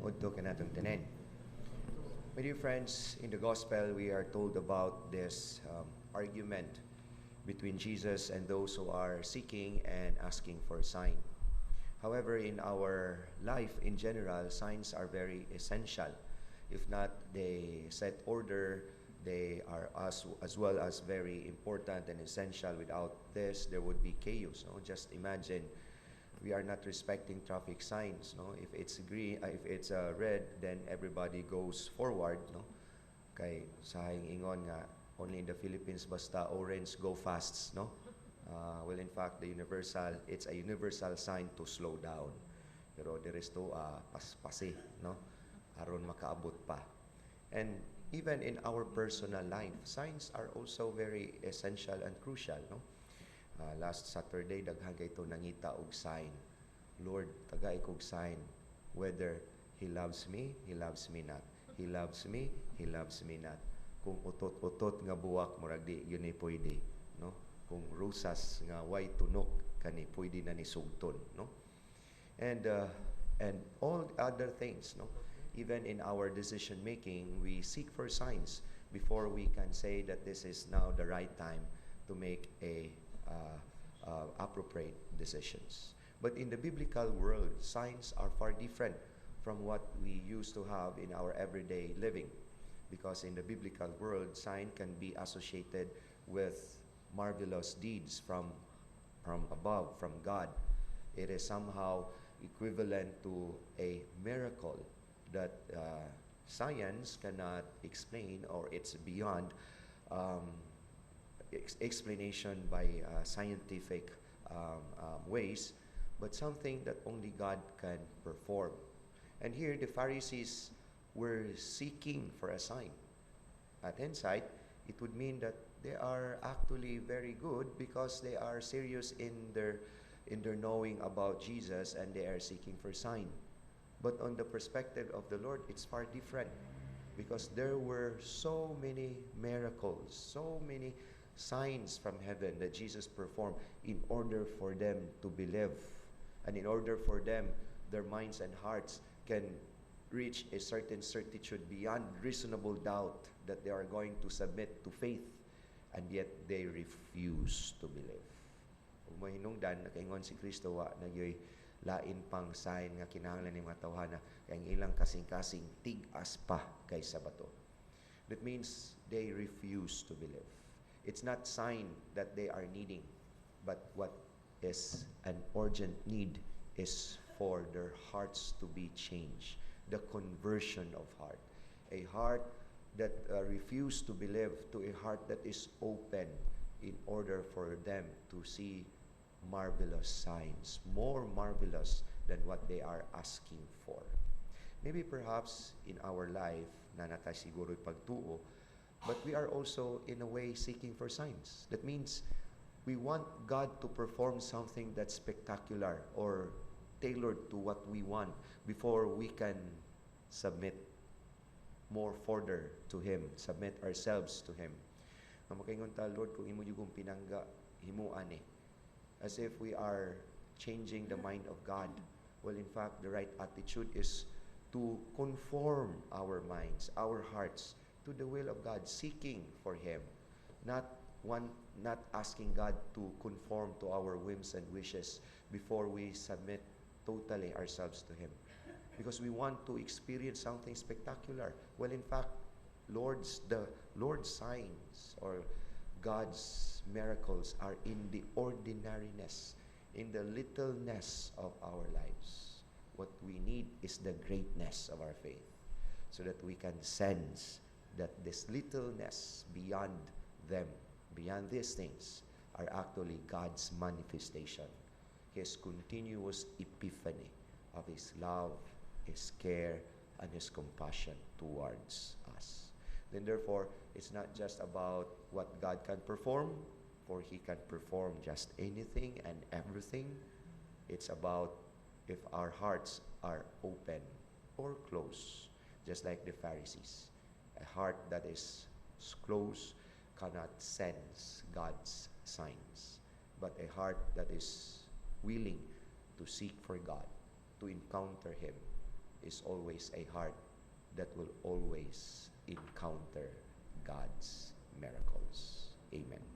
udto kanatong tanan. My dear friends, in the gospel we are told about this argument between Jesus and those who are seeking and asking for a sign. However, in our life in general, signs are very essential. If not, they set order. They are as well as very important and essential. Without this, there would be chaos. No? Just imagine we are not respecting traffic signs. No, if it's green, if it's red, then everybody goes forward. No, kay sa ingon nga only in the Philippines basta orange go fast. No, well in fact it's a universal sign to slow down. Pero there is to paspasi, no, aron makaabot pa. And even in our personal life, signs are also very essential and crucial. No. Last Saturday, daghan kay ito nangita og sign. Lord, tagay kog sign. Whether He loves me not. He loves me not. Kung utot-utot nga buwak, murag di, yun ay pwede. No? Kung rusas nga way tunok, kani pwede na ni sugton. No? And all other things. No? Even in our decision making, we seek for signs before we can say that this is now the right time to make appropriate decisions. But in the biblical world, signs are far different from what we used to have in our everyday living. Because in the biblical world, sign can be associated with marvelous deeds from above, from God. It is somehow equivalent to a miracle that science cannot explain, or it's beyond explanation by scientific ways, but something that only God can perform. And here the Pharisees were seeking for a sign. At hindsight, it would mean that they are actually very good because they are serious in their knowing about Jesus and they are seeking for sign. But on the perspective of the Lord, it's far different because there were so many miracles, so many signs from heaven that Jesus performed in order for them to believe, and in order for them, their minds and hearts can reach a certain certitude beyond reasonable doubt that they are going to submit to faith, and yet they refuse to believe. Kung mahinungdan, nakaingon si Kristo wa nagyoy lain pang sign nga kinahanglan ni mga tawhana kay ang ilang kasing-kasing tig-as pa kaysa bato. That means they refuse to believe. It's not sign that they are needing, but what is an urgent need is for their hearts to be changed. The conversion of heart. A heart that refused to believe to a heart that is open in order for them to see marvelous signs, more marvelous than what they are asking for. Maybe perhaps in our life, na natay siguro pagtuo, but we are also in a way seeking for signs. That means we want God to perform something that's spectacular or tailored to what we want before we can submit more further to Him, submit ourselves to Him. Makaingon ta, Lord, kung imo yung pinangga, himuan eh. As if we are changing the mind of God. Well, in fact, the right attitude is to conform our minds, our hearts, to the will of God, seeking for Him, not asking God to conform to our whims and wishes before we submit totally ourselves to Him, because we want to experience something spectacular. Well, in fact, the Lord's signs or God's miracles are in the ordinariness, in the littleness of our lives. What we need is the greatness of our faith, so that we can sense that this littleness beyond them, beyond these things, are actually God's manifestation, His continuous epiphany of His love, His care, and His compassion towards us. Then therefore, it's not just about what God can perform, for He can perform just anything and everything. It's about if our hearts are open or closed, just like the Pharisees. A heart that is closed cannot sense God's signs, but a heart that is willing to seek for God, to encounter Him, is always a heart that will always encounter God's miracles. Amen.